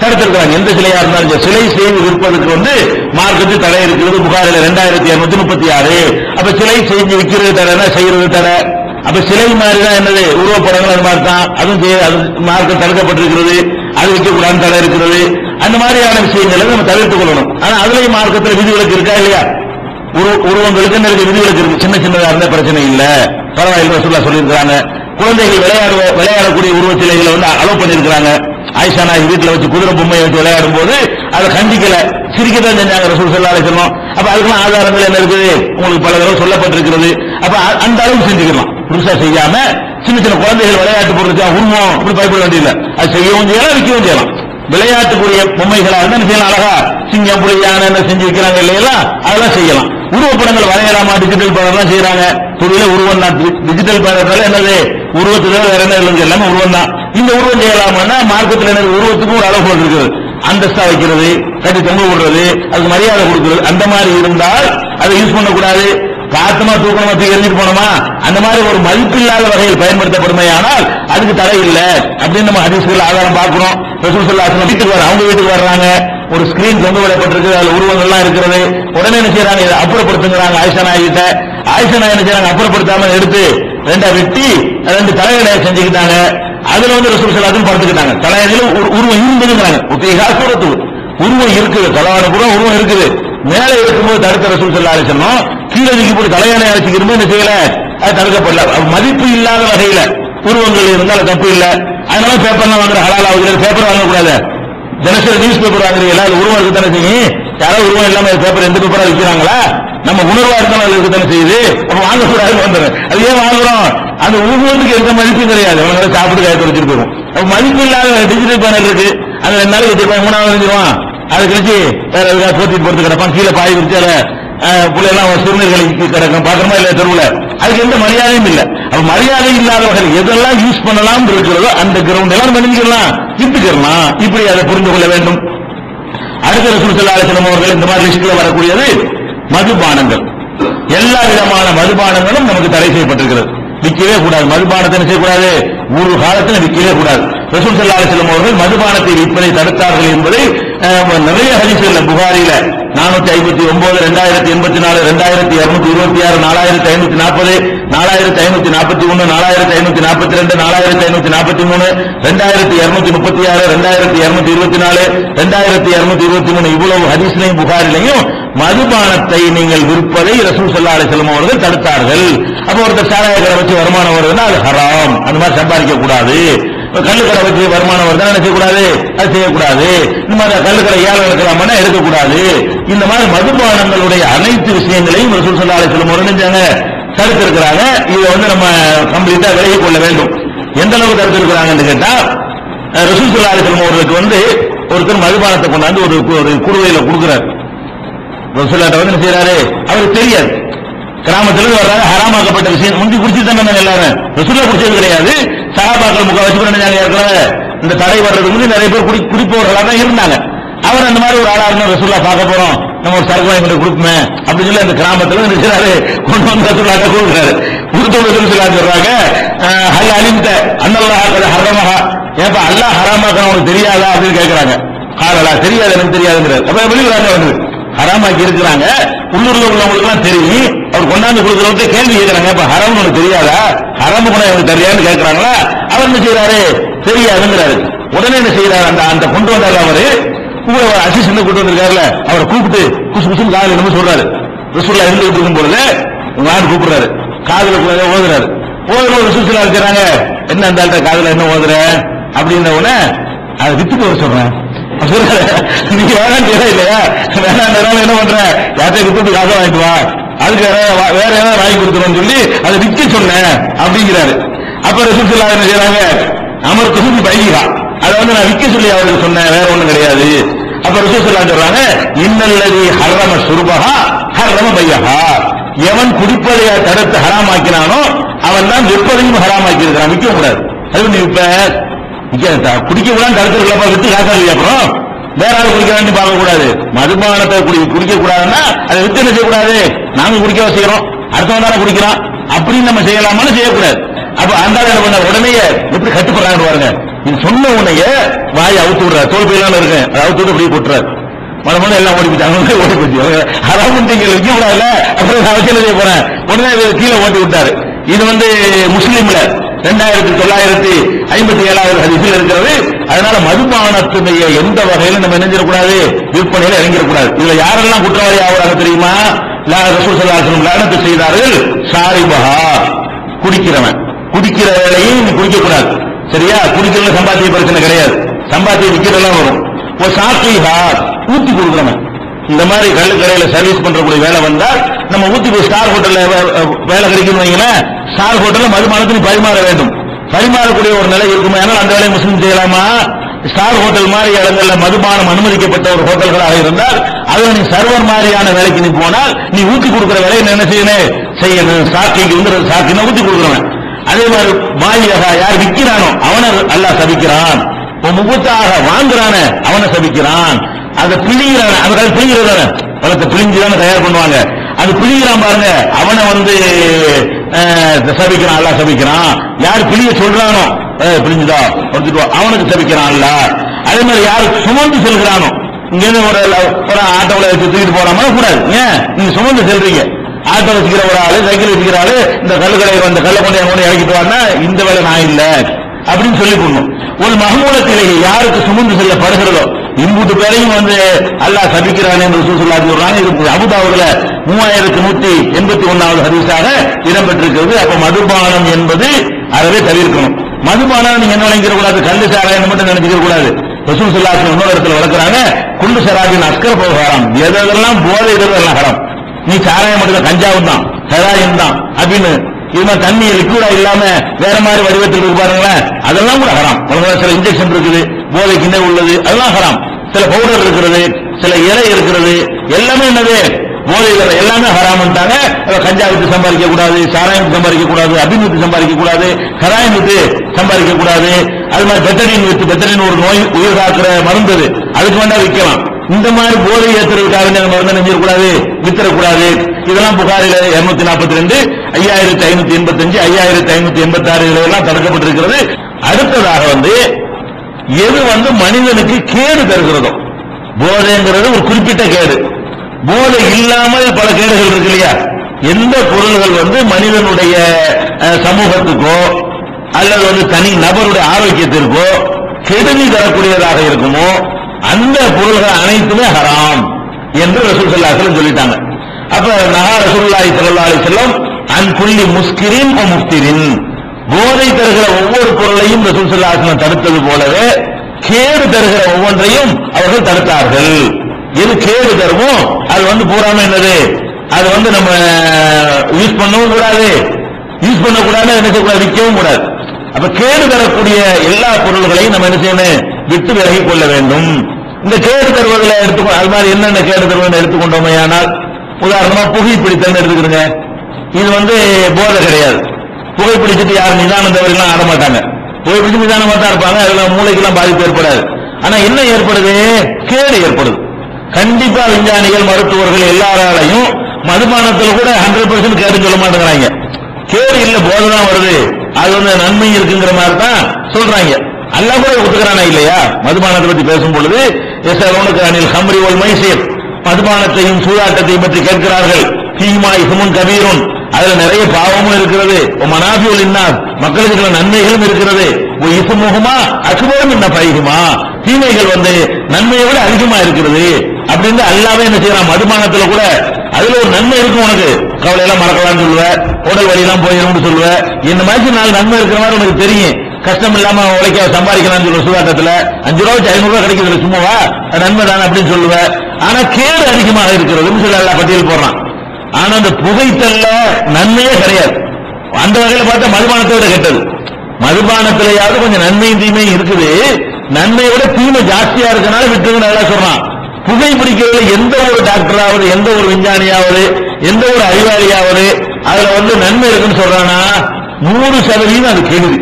தடுத்திருக்கிறாங்க. எந்த சிலையா இருந்தாலும் சிலை செய்து விற்பதற்கு மார்க்கத்தில் தடை இருக்கிறது. புகாரில் 2236. அப்ப சிலை செஞ்சு விற்கிறது தடை, செய்யறது தடை. அப்ப சிலை மாதிரிதான் என்னது, உருவப்படங்கள் அது மாதிரி தான், அதுவும் மார்க்கம் தடுக்கப்பட்டிருக்கிறது, அது விற்கக்கூடாது தடை இருக்கிறது. அந்த மாதிரியான விஷயங்களை நம்ம தவிர்த்துக் கொள்ளணும். ஆனா அதுலயும் மார்க்கத்தில் விதிவிலக்கு இருக்கா இல்லையா, உருவங்களுக்கு விதிவிலக்கு இருக்கு. சின்ன சின்னதா இருந்தா பிரச்சனை இல்ல, பரவாயில்லை ரசூலுல்லாஹ் சொல்லியிருக்கிறாங்க. குழந்தைகள் விளையாடக்கூடிய உருவ சிலைகளை அலோவ் பண்ணிருக்கிறாங்க. ஆயிஷா நாயகி வீட்டுல வச்சு குதிரை பொம்மையை வச்சு விளையாடும் போது அதை கண்டிக்கல, சிரிக்கத்தான் செஞ்சாங்க ரசூல் ஸல்லல்லாஹு அலைஹி வஸல்லம். அப்ப அதுக்கெல்லாம் ஆதாரங்கள் என்ன இருக்குது, உங்களுக்கு பல தடவை சொல்லப்பட்டிருக்கிறது. அப்ப அந்த அளவுக்கு செஞ்சுக்கலாம், புதுசா செய்யாம. சின்ன சின்ன குழந்தைகள் விளையாட்டு பொருள் உருவம் இப்படி பயப்பட வேண்டியதில்லை, அது செய்யவும் செய்யலாம், விற்கவும் செய்யலாம். விளையாட்டுக்குரிய பொம்மைகளா இருந்தா செய்யலாம், அழகா சிங்கம் புலி யானை செஞ்சு வைக்கிறாங்க இல்லையா, அதெல்லாம் செய்யலாம். உருவப்படங்கள் வரையலாமா, டிஜிட்டல் படம் செய்யறாங்க, துணியில உருவம் தான். டிஜிட்டல் படத்தால என்னது, உருவத்துல வேற என்ன இல்லைங்க, எல்லாமே உருவம் தான். இந்த உருவம் செய்யலாமா, மார்க்கத்தில் என்ன உருவத்துக்கும் ஒரு அளவு இருக்குது, அந்தஸ்தா வைக்கிறது, கட்டி தொங்க விடுறது, அதுக்கு மரியாதை கொடுக்கிறது, அந்த மாதிரி இருந்தால் அதை யூஸ் பண்ணக்கூடாது. காத்தமா தூக்கணமா தூக்கி எரிஞ்சிட்டு போனோமா அந்த மாதிரி ஒரு மதிப்பில்லாத வகையில் பயன்படுத்தப்படுமே ஆனால் அதுக்கு தடை இல்லை அப்படின்னு நம்ம ஹதீஸ்கள் ஆதாரம் பார்க்கிறோம். ரசூல் ஸல்லல்லாஹு அலைஹி வஸல்லம் வீட்டுக்கு அவங்க வீட்டுக்கு வர்றாங்க, ஒரு ஸ்கிரீன் தொங்க விடப்பட்டிருக்கு, அதுல உருவங்கள்லாம் இருக்கிறது. உடனே என்ன செய்யறாங்க, இதை அப்புறப்படுத்துங்கிறாங்க ஆயிஷா நாயிட்ட. ஆயிஷா நாய் என்ன செய்யறாங்க, அப்புறப்படுத்தாம எடுத்து ரெண்டா வெட்டி 2 தலையணையை செஞ்சுக்கிட்டாங்க. அதுல வந்து ரசூல் ஸல்லல்லாஹு அலைஹி வஸல்லம் படுத்துக்கிட்டாங்க. தலையணையில உருவம் இருந்ததுங்கிறாங்க. உருவம் இருக்குது, தலைவான பூரா உருவம் இருக்குது. மேலே இருக்கும்போது தடுத்த ரசூல் ஸல்லல்லாஹு அலைஹி வஸல்லம் கீழே தூக்கி போட்டு தலையணை அழைச்சிக்கிட்டு என்ன செய்யல, அது தடுக்கப்படல. மதிப்பு இல்லாத வகையில உருவங்கள் இருந்தால் தப்பு இல்லை. அதனால பேப்பர்லாம் வாங்குற ஹலால் ஆகுது. பேப்பர் வாங்கக்கூடாது. தினசரி நியூஸ் பேப்பர் வாங்குறீங்களா, அது உருவம் இருக்குதானே செய்யும். யாராவது உருவம் இல்லாம பேப்பர் எந்த பேப்பரா விற்கிறாங்களா? நம்ம உணர்வா இருந்தாலும் அது இருக்குதானே செய்யுது. அப்ப வாங்கக்கூடாது வந்துடும். அது ஏன் வாங்குறோம், அந்த உருவத்துக்கு எந்த மதிப்பும் கிடையாது. அவங்க சாப்பிட்டு காயத்து வச்சுட்டு போயிடும். அப்ப மதிப்பு இல்லாத டிஜிட்டல் பேனல் இருக்கு, அது 2 நாளைக்கு வச்சிருப்பாங்க, 3வது செஞ்சிருவான். அதை கழிச்சு வேற ஏதாவது போத்திட்டு போறது கிடப்பான், கீழே பாய் விரிச்சு அதை பிள்ளைலாம் சிறுநீர்களுக்கு கிடக்கும், பாக்குறமா இல்ல தெருவுல. அதுக்கு எந்த மரியாதையும் இல்லை. அப்ப மரியாதை இல்லாத வகையில் எதெல்லாம் யூஸ் பண்ணலாம் இருக்கிறதோ அந்த கிரவுண்ட் எல்லாம் பண்ணிக்கலாம், விட்டுக்கலாம். இப்படி அதை புரிந்து கொள்ள வேண்டும். அடுத்த ரசூல் ஸல்லல்லாஹு அலைஹி வஸல்லம் அவர்கள் இந்த மாதிரி லிஸ்ட்ல வரக்கூடியது மதுபானங்கள். எல்லா விதமான மதுபானங்களும் நமக்கு தடை செய்யப்பட்டிருக்கிறது. விற்கவே கூடாது. மதுபானத்தை செய்யக்கூடாது, ஒரு காலத்தில் விற்கவே கூடாது. ரசூல் ஸல்லல்லாஹு அலைஹி வஸல்லம் அவர்கள் மதுபானத்தை விற்பனை தடுத்தார்கள் என்பதை நிறைய ஹதீஸ்கள்ல, புகாரில 459, 2084, 2226, 4540, 4541, 4542, 4543, 2236, 2224, 2223 இவ்வளவு ஹதீஸ்லையும் புகாரிலையும் மதுபானத்தை நீங்கள் விற்பதை ரசூல் ஸல்லல்லாஹு அலைஹி வஸல்லம் அவர்கள் தடுத்தார்கள். அப்ப ஒருத்தர் சாராய கடை வச்சு வருமானம் வருதுன்னா அது ஹராம், அந்த மாதிரி சம்பாதிக்க கூடாது. கல்லுக்கடை வச்சு வருமானம் வருது என்ன செய்யக்கூடாது, அது செய்யக்கூடாது. இந்த மாதிரி கல்லுக்கடை ஏழை எடுக்கலாமா, எடுக்கக்கூடாது. இந்த மாதிரி மதுபானங்களுடைய அனைத்து விஷயங்களையும் ரசூல் ஸல்லல்லாஹு அலைஹி வஸல்லம் அவர்கள் தடுத்திருக்கிறாங்க. இதை வந்து நம்ம கம்ப்ளீட்டா விலகிக் கொள்ள வேண்டும். எந்த அளவுக்கு தடுத்திருக்கிறாங்கன்னு கேட்டா, ரசூல் ஸல்லல்லாஹு அலைஹி வஸல்லம் அவர்களுக்கு வந்து ஒருத்தர் மதுபானத்தை கொண்டாந்து ஒரு குடுவையில கொடுக்கிறார். ரசூலுல்லாஹ் வந்து என்ன செய்யறாரு, அவருக்கு தெரியாது. கிராமத்திலிருந்து வர்றாங்க, ஹராமாக்கப்பட்ட விஷயம் முந்தி குடிச்சு தானே எல்லாரும். ரசூலுல்லாஹ் குடிச்சது கிடையாது. சஹாபாக்கள் முக்காவாசி பேர் என்ன ஏற்கனவே இந்த தடை வர்றதுக்கு முந்தி நிறைய பேர் குடிப்பவர்களாக தான் இருந்தாங்க. அவர் அந்த மாதிரி ஒரு ஆளா இருந்தா ரசூலுல்லாஹ் பார்க்க போறோம், நம்ம ஒரு சரக்கு வாங்கி கொடுப்போமே அப்படின்னு சொல்லி அந்த கிராமத்துல நினைச்சாரு, கொண்டு வந்து ரசூலுல்லாஹ் கொடுக்குறாரு. கொடுத்தவங்க ரசூலுல்லாஹ் சொல்றாங்க, ஹல் அலிம்த அன்னல்லாஹ் கத ஹரமஹா, ஏப்பா அல்லாஹ் ஹராமாக்க உனக்கு தெரியாதா அப்படின்னு கேட்கறாங்க. காலலா தெரியாது, எனக்கு தெரியாதுங்கிறார். அப்ப வெளிவராங்க வந்து ஹராமாக்கி இருக்கிறாங்க. உள்ளூர்ல உள்ளவங்களுக்கு எல்லாம் தெரியும். அவர் கொண்டாந்து கொடுக்கறவங்க கேள்வி கேட்கிறாங்க, இப்ப ஹராம் உனக்கு தெரியாதா, ஹராம கூட எனக்கு தெரியாதுன்னு கேட்கறாங்களா. அவர் என்ன செய்யறாரு, தெரியாதுங்கிறாரு. உடனே என்ன செய்யறாரு, அந்த கொண்டு வந்தாரு அவரு கூட அசிஸ்டன்ட் கூட்டு வந்திருக்காருல, அவரை கூப்பிட்டு குசு குசுன்னு காதல் என்னமோ சொல்றாரு. ரசூலுல்லாஹ் இருந்துட்டு இருக்கும் பொழுது உங்க ஆண்டு கூப்பிடுறாரு, காதல ஓதுறாரு. ரசூலுல்லாஹ் இருக்கிறாங்க, என்ன அந்த காதல என்ன ஓதுற அப்படின்ன உடனே அதை வித்துட்டு வர சொல்றேன். நீங்க வேணாம் இல்லையா, வேணாம் என்ன பண்ற, யார்கிட்ட வித்துட்டு காசை வாங்கிட்டு வா, அதுக்கு வேற ஏதாவது வாங்கி கொடுக்கணும்னு சொல்லி அதை விற்க சொன்னேன் அப்படிங்கிறாரு. அப்ப ரசூலுல்லாஹ் என்ன செய்யறாங்க, அமர் துசுபி பைகா, அதை வந்து நான் விற்க சொல்லி அவருக்கு சொன்னேன், வேற ஒண்ணும் கிடையாது. அப்ப ரசூலுல்லாஹ் சொல்றாங்க, இன்னல்லதி ஹர்ரம சுர்பஹா ஹர்ரம பையஹா, எவன் குடிப்பதை தடுத்து ஹராமாக்கினானோ அவன் தான் விற்பதையும் ஹராமாக்கி இருக்கிறான். விற்க கூடாது. அது நீ இப்ப குடிக்க கூட தடுத்துருக்கலப்பா, வித்து காசாது. அப்புறம் வேற ஆள் குடிக்கிறான்னு பார்க்க கூடாது. மதுபானத்தை குடிக்க கூடாதுன்னா அதை வித்து என்ன செய்யக்கூடாது, நாங்க குடிக்க வச்சுக்கிறோம், அடுத்தவன் தானே குடிக்கிறான் அப்படின்னு நம்ம செய்யலாமான்னு செய்யக்கூடாது. அப்ப அந்த பண்ண உடனே எப்படி கட்டுப்படுறாங்க பாருங்க. இது சொன்ன உடனே வாயை அவுத்து விடுறாரு, தோல் பையெல்லாம் இருக்கு, அதை அவுத்து விட்டு அப்படியே போட்டுறாரு. மன எல்லாம் ஓடி போச்சு, ஓடி போச்சு. ஹராம் விற்க கூடாதுல, அப்புறம் நான் வச்சு செய்ய போறேன், உடனே கீழே ஓட்டி விட்டாரு. இது வந்து முஸ்லீம்ல 2957 ஹதீஸில் இருக்கிறது. அதனால மதுபானத்துடைய எந்த வகையிலும் நம்ம நினைஞ்சிடக்கூடாது, விற்பனையில இறங்கிடக்கூடாது. இதுல யாரெல்லாம் குற்றவாளி ஆகிறாங்க தெரியுமா, ரசூல் ஸல்லல்லாஹு அலைஹி வஸல்லம் லஅனத்து செய்தார்கள். ஷாரிபஹா, குடிக்கிறவன், குடிக்கிற வேலையும் குடிக்க கூடாது. சரியா, குடிக்கிறதுல சம்பாத்திய பிரச்சனை கிடையாது, சம்பாத்திய விற்கிறதெல்லாம் வரும். ஒரு சாத்திஹா, ஊத்தி கொடுக்கிறவன். இந்த மாதிரி கல்லுக்கடையில சர்வீஸ் பண்றக்கூடிய வேலை வந்தால் நம்ம ஊத்தி போய் ஸ்டார் ஹோட்டல்ல வேலை கிடைக்கும் வைங்களேன், ஸ்டார் ஹோட்டல்ல மதுபானத்தை பரிமாற வேண்டும். பரிமாறக்கூடிய ஒரு நிலை இருக்குமா, ஆனால் அந்த வேலையை முஸ்லீம் செய்யலாமா? ஸ்டார் ஹோட்டல் மாதிரி இடங்கள்ல மதுபானம் அனுமதிக்கப்பட்ட ஒரு ஹோட்டல்களாக இருந்தால் அதுல நீ சர்வர் மாதிரியான வேலைக்கு நீ போனால் நீ ஊத்தி கொடுக்கிற வேலையை என்ன செய்யணும், சாக்கிக்கு வந்து சாக்கினா ஊத்தி கொடுக்குறவன். அதே மாதிரி பாலியாக யார் விற்கிறானோ அவனை அல்லாஹ் சபிக்கிறான், முகத்தாக வாங்குறான அவனை சபிக்கிறான். அதை பிழிகிறான, அதுக்காக பிழிகிறது பழத்தை பிழிஞ்சுதானே தயார் பண்ணுவாங்க. அது பிழிகிறான் பாருங்க, அவனை வந்து சபிக்கிறான், அல்லாஹ் சபிக்கிறான். யார் பிழிய சொல்றானோ பிழிஞ்சுதா அவனுக்கு சபிக்கிறான் அல்லாஹ். அதே மாதிரி யார் சுமந்து செல்கிறானோ, இங்க இருந்து ஒரு ஆட்டோல வச்சு தூக்கிட்டு போறாம கூடாது. ஏன் நீங்க சுமந்து செல்றீங்க, ஆட்டோ வச்சுக்கிற ஒரு ஆளு, சைக்கிள் வச்சுக்கிற ஆளு இந்த கல்லுக்கடை அந்த கல்லை கொண்டு இறக்கிட்டு வாங்க, இந்த வேலை நான் இல்ல அப்படின்னு சொல்லி போடணும். ஒரு மஹ்மூலத்திலேயே யாருக்கு சுமந்து செல்லப்படுகிறதோ இம்புட்டு பேரையும் வந்து அல்லாஹ் சபிக்கிறான் என்று ரசூலுல்லாஹி சொல்றாங்க. இது அபூதாவுதுல 3181வது ஹதீஸாக இடம்பெற்றிருக்கிறது. அப்ப மதுபானம் என்பது அறவே தவிர்க்கணும். மதுபானம் நீங்க என்ன நினைக்கிற கூடாது, கல்லு சாராயம் மட்டும் நினைச்சிக்க கூடாது. ரசூல் ஸல்லல்லாஹு அலைஹி வஸல்லம் இன்னொரு இடத்துல வளர்க்குறாங்க, குல்லு ஷராபின் அஸ்கர் ஹராம், எதெல்லாம் போதை இதெல்லாம் ஹராம். நீ சாராயம் மட்டும் கஞ்சாவும் தான் ஹெராயின் தான் அப்படின்னு இது மாதிரி தண்ணி லிக்விடா இல்லாம வேற மாதிரி வடிவத்தில் இருக்கு பாருங்களேன், அதெல்லாம் கூட ஹராம். சில இன்ஜெக்ஷன் இருக்குது போதைக்குன்னே உள்ளது, அதெல்லாம் ஹராம். சில பவுடர் இருக்கிறது, சில இலை இருக்கிறது, எல்லாமே என்னது போதைகள் எல்லாமே ஹராம்ட்டாங்க. கஞ்சா விட்டு சம்பாதிக்க கூடாது, சாராயம் விட்டு சம்பாதிக்க கூடாது, அபின் விட்டு சம்பாதிக்க கூடாது, ஹராயம் விட்டு சம்பாதிக்க கூடாது. அது மாதிரி பெத்தடின் விட்டு, பெத்தடின் ஒரு நோய் உயிர் காக்கிற மருந்து, அதுக்கு வேண்டாம் விற்கலாம். இந்த மாதிரி போதை ஏற்றுறதுக்காக மருந்து நெஞ்சிடக்கூடாது, வித்தரக்கூடாது. இதெல்லாம் புகாரில 242, 5585, 5586 எல்லாம் தடுக்கப்பட்டிருக்கிறது. அடுத்ததாக வந்து எது வந்து மனிதனுக்கு கேடு தருகிறதோ, போதைங்கிறது ஒரு குறிப்பிட்ட கேடு, போதை இல்லாமல் பல கேடுகள் இருக்கு இல்லையா. எந்த பொருள்கள் வந்து மனிதனுடைய சமூகத்துக்கோ அல்லது வந்து தனி நபருடைய ஆரோக்கியத்திற்கோ கெடுதி தரக்கூடியதாக இருக்குமோ அந்த பொருள்கள் அனைத்துமே ஹராம் என்று ரசூல் ஸல்லல்லாஹு அலைஹி வஸல்லம் சொல்லிட்டாங்க. அப்ப நஹா ரசூலுல்லாஹி ஸல்லல்லாஹு அலைஹி வஸல்லம் அன் குல்லி முஸ்கிரின் வ முஃப்திரின், போதை தருகிற ஒவ்வொரு பொருளையும் ரசூல் ஸல்லல்லாஹு அலைஹி வஸல்லம் தடுத்தது போலவே கேடு தருகிற ஒவ்வொன்றையும் அவர்கள் தடுத்தார்கள். எது கேடு தருமோ அது வந்து பூராம என்னது, அது வந்து நம்ம யூஸ் பண்ணவும் கூடாது, யூஸ் பண்ணக்கூடாது, என்ன செய்யக்கூடாது, விற்கவும் கூடாது. அப்ப கேடு தரக்கூடிய எல்லா பொருள்களையும் நம்ம என்ன செய்யணும், விட்டு விலகிக் கொள்ள வேண்டும். இந்த கேடு தருவதில் எடுத்துக்கொண்டு அது மாதிரி என்னென்ன கேடு தருவதை எடுத்துக்கொண்டோமே ஆனால், உதாரணமா புகைப்பிடித்தல் எடுத்துக்கிறோங்க. இது வந்து போதை கிடையாது. புகைப்பிடிச்சிட்டு யாரும் நிதானம் தவறுலாம் ஆட மாட்டாங்க, புகைப்பிடிச்சு நிதானமா தான் இருப்பாங்க, அதுல மூளைக்கெல்லாம் பாதிப்பு ஏற்படாது. ஆனா என்ன ஏற்படுது, கேடு ஏற்படுது. கண்டிப்பா விஞ்ஞானிகள் மருத்துவர்கள் எல்லாராலையும் மதுபானத்தில் கூட 100% கேடு சொல்ல மாட்டேங்கிறாங்க. கேடு இல்ல, போதை தான் வருது, அது வந்து நன்மை இருக்குங்கிற மாதிரி தான் சொல்றாங்க. அல்லாஹ் கூட ஒத்துக்கிறானா இல்லையா? மதுபானத்தை பற்றி பேசும் பொழுது யஸஅலூனக அனில் ஹம்ரி வல் மைஸிர், மதுபானத்தையும் சூதாட்டத்தையும் பற்றி கேட்கிறார்கள். ஃபீமா இஸ்முன் கபீருன், அதுல நிறைய பாவமும் இருக்கிறது. மனாஃபியுல் லின்னாஸ், மக்களுக்கு நன்மைகளும் இருக்கிறது. இஸ்முஹுமா அக்பரு மின் நஃபைஹிமா, தீமைகள் வந்து நன்மையை விட அதிகமா இருக்கிறது அப்படின்னு அல்லாஹ்வே என்ன செய்யறான், மதுபானத்துல கூட அதுல ஒரு நன்மை இருக்கும், உனக்கு கவலையெல்லாம் மறக்கலாம்னு சொல்லுவ, உடல் வலியெல்லாம் போயிடும்னு சொல்லுவ, இந்த மாதிரி 4 நன்மை இருக்கிற மாதிரி உனக்கு தெரியும். கஷ்டம் இல்லாம உழைக்க சம்பாதிக்கலாம்னு சொல்லுவ, சூதாட்டத்துல 5 ரூபா வச்சு 500 ரூபாய் கிடைக்கிறது சும்மாவா, நன்மை தானே அப்படின்னு சொல்லுவ. ஆனா கேடு அதிகமாக இருக்கிறதுன்னு சொல்லி எல்லாம் பட்டியல் போடுறான். ஆனா அந்த புகைத்தல்ல நன்மையே கிடையாது. அந்த வகையில பார்த்தா மதுபானத்தை விட கெட்டது. மதுபானத்திலேயாவது கொஞ்சம் நன்மையும் தீமையும் இருக்குது, நன்மையை விட தீமை ஜாஸ்தியா இருக்கனால விட்டுருங்க நல்லா சொல்றான். புகை பிடிக்கிறதுல எந்த ஒரு டாக்டராவது, எந்த ஒரு விஞ்ஞானியாவது, எந்த ஒரு அறிவாளியாவது அதுல வந்து நன்மை இருக்குன்னு சொல்றானா, 100% அது கெடுதி.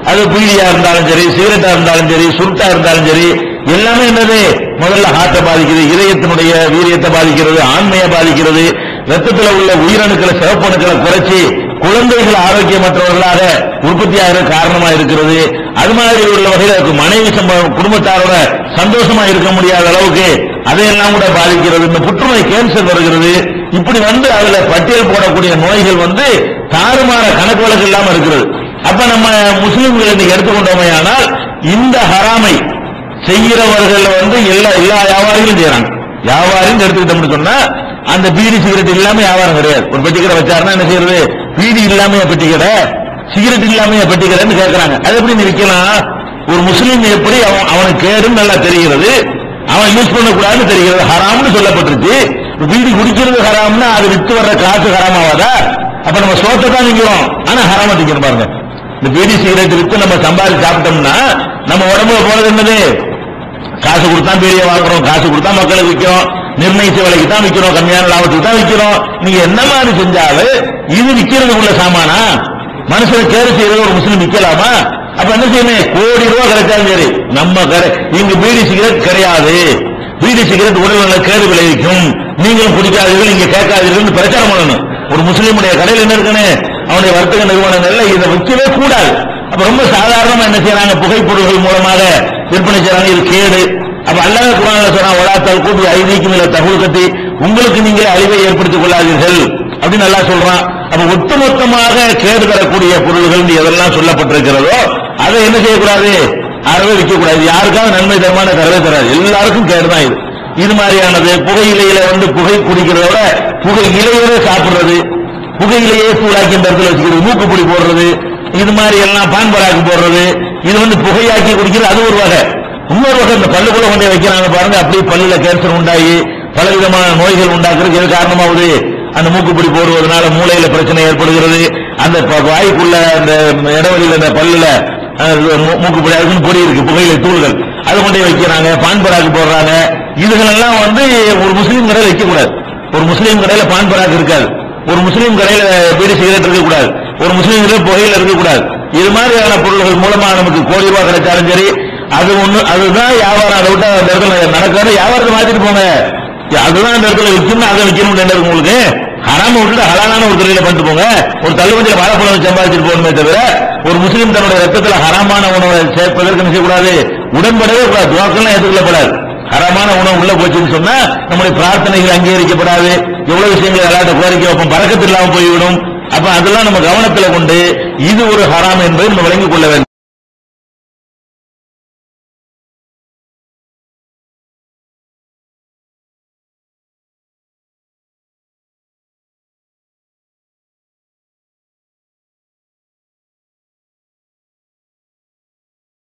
அது பீடியா இருந்தாலும் சரி, சிகரெட்டா இருந்தாலும் சரி, சுருட்டா இருந்தாலும் சரி, எல்லாமே என்னது, முதல்ல ஹார்ட்டை பாதிக்குது, இதயத்தினுடைய வீரியத்தை பாதிக்கிறது, ஆண்மையை பாதிக்கிறது, ரத்தத்தில் உள்ள உயிரணுக்களை சிவப்பணுக்களை குறைச்சி குழந்தைகள் ஆரோக்கியமற்றவர்களாக உற்பத்தியாக காரணமா இருக்கிறது. அது மாதிரி உள்ள வகையில் மனைவி குடும்பத்தாரோட சந்தோஷமா இருக்க முடியாத அளவுக்கு அதையெல்லாம் கூட பாதிக்கிறது. இந்த புற்றுநோய் கேன்சர் வருகிறது. இப்படி வந்து அதுல பட்டியல் போடக்கூடிய நோய்கள் வந்து தாறுமாற கணக்கு வழக்கு இல்லாம இருக்கிறது. அப்ப நம்ம முஸ்லிம்கள் இன்னைக்கு எடுத்துக்கொண்டோமே ஆனால் இந்த ஹராமை செய்கிறவர்கள் வந்து எல்லா வியாபாரிகளும் செய்யறாங்க. வியாபாரின்னு எடுத்துக்கிட்டோம்னு சொன்னா அந்த பீடி சிகரெட் இல்லாம வியாபாரம் கிடையாது. ஒரு பெட்டிக்கடை வச்சாருன்னா என்ன செய்யறது, பீடி இல்லாம பெட்டிக்கடை, சிகரெட் இல்லாம பெட்டிக்கடைன்னு கேட்கறாங்க. அது எப்படி நிற்கலாம்? ஒரு முஸ்லீம் எப்படி அவனுக்கு கேடுன்னு நல்லா தெரிகிறது, அவன் யூஸ் பண்ணக்கூடாதுன்னு தெரிகிறது, ஹராம்னு சொல்லப்பட்டிருக்கு. பீடி குடிக்கிறது ஹராம்னா அது வித்து வர்ற காசு ஹராமாவாதா? அப்ப நம்ம சோத்தை தான் நிக்கிறோம், ஆனா ஹராமா திக்கிறோம் பாருங்க. இந்த பீடி சிகரெட் வித்து நம்ம சம்பாதிச்சு சாப்பிட்டோம்னா நம்ம உடம்புல போறது என்னது, காசு கொடுத்தா பீடியை வாங்குறோம், காசு கொடுத்தா மக்களுக்கு விற்கிறோம், நிர்ணயிச்ச விலைக்கு தான் விற்கிறோம், கம்மியான லாபத்துக்கு தான் விற்கிறோம். நீங்க என்ன மாதிரி செஞ்சாலும் இது விற்கிறது உள்ள சாமானா? மனுஷனை கேடு செய்யறது ஒரு முஸ்லீம் விற்கலாமா? அப்ப என்ன செய்யணும், கோடி ரூபாய் கிடைச்சாலும் சரி நம்ம இங்க பீடி சிகரெட் கிடையாது, பீடி சிகரெட் உடல்நல கேடு விளைவிக்கும், நீங்களும் குடிக்காதீர்கள், நீங்க கேட்காதீர்கள் பிரச்சாரம் பண்ணணும். ஒரு முஸ்லீமுடைய கடையில் என்ன இருக்குன்னு அவனுடைய வர்த்தக நிறுவனங்கள்ல இதை வைக்கவே கூடாது. அப்ப ரொம்ப சாதாரணமா என்ன செய்யறாங்க, புகைப்பொருள்கள் மூலமாக விற்பனை செய்யறாங்க, இது கேடு. அப்ப அல்லாஹ் குர்ஆன்ல சொன்னா வலாத்தல் கூபி ஐதீக்கும் இல தஹூகத்தி, உங்களுக்கு நீங்களே அழிவை ஏற்படுத்திக் கொள்ளாதீர்கள் அப்படின்னு நல்லா சொல்றான். அப்ப ஒட்டுமொத்தமாக கேடு தரக்கூடிய பொருள்கள் எதெல்லாம் சொல்லப்பட்டிருக்கிறதோ அதை என்ன செய்யக்கூடாது, அறவே விற்கக்கூடாது. யாருக்காவது நன்மை தரமான கருவே தராது, எல்லாருக்கும் கேடுதான் இது. இது மாதிரியானது புகையிலையில புகை குடிக்கிறதோட புகை இலையோட சாப்பிடுறது, புகையிலேயே சூடாக்கி இந்த இடத்துல வச்சுக்கிறது, மூக்குப்பிடி போடுறது, இது மாதிரி எல்லாம் பான்பராக்கு போடுறது, இது புகையாக்கி குடிக்கிறது, அது ஒரு வகை. இன்னொரு வகை இந்த பல்லுக்குள்ள கொண்டே வைக்கிறாங்க பாருங்க, அப்படியே பல்லுல கேன்சர் உண்டாகி பலவிதமான நோய்கள் உண்டாக்குறதுக்கு எது காரணமாகுது, அந்த மூக்குப்பிடி போடுவதனால மூளையில பிரச்சனை ஏற்படுகிறது. அந்த வாய்க்குள்ள அந்த இடவெளியில அந்த பல்லுல மூக்குப்பிடி அதுக்குன்னு பொடி இருக்கு, புகையிலை தூள்கள், அது கொண்டே வைக்கிறாங்க, பான்பராக்கு போடுறாங்க. இதுகளெல்லாம் ஒரு முஸ்லீம் கடையில் வைக்கக்கூடாது. ஒரு முஸ்லீம் கடையில பான்பராக்கு இருக்காது, ஒரு முஸ்லீம் கடையில பீடி சிகரெட் இருக்கக்கூடாது, ஒரு முஸ்லீம் கடையில் புகையில இருக்கக்கூடாது. இது மாதிரியான பொருள்கள் மூலமா நமக்கு கோடி ரூபாய் கிடைச்சாலும் சரி, அது ஒண்ணு, அதுதான் வியாபாரம். அதை விட்டு அந்த இடத்துல நடக்காத வியாபாரத்தை மாத்திட்டு போங்க, அதுதான் அந்த இடத்துல விற்கணும், அதை விற்கணும். என்ன இருக்கு உங்களுக்கு, ஹராம விட்டுட்டு ஹலாலான ஒரு தொழில பண்ணிட்டு போங்க. ஒரு தள்ளுவண்டியில வாழைப்பழம் சம்பாதிச்சுட்டு போகணுமே தவிர ஒரு முஸ்லீம் தன்னுடைய ரத்தத்தில் ஹராமான உணவை சேர்ப்பதற்கு என்ன செய்யக்கூடாது, உடன்படவே கூடாது. துவாக்கெல்லாம் ஏற்றுக்கொள்ளப்படாது. ஹராமான உணவு உள்ள போச்சுன்னு சொன்னா நம்முடைய பிரார்த்தனைகள் அங்கீகரிக்கப்படாது. எவ்வளவு விஷயங்களை விளையாட்ட கோரிக்கை வைப்போம், பறக்கத்து இல்லாமல் போய்விடும். அப்ப அதெல்லாம் நம்ம கவனத்தில் கொண்டு இது ஒரு ஹராம் என்பதை நம்ம விளங்கிக் கொள்ள வேண்டும்.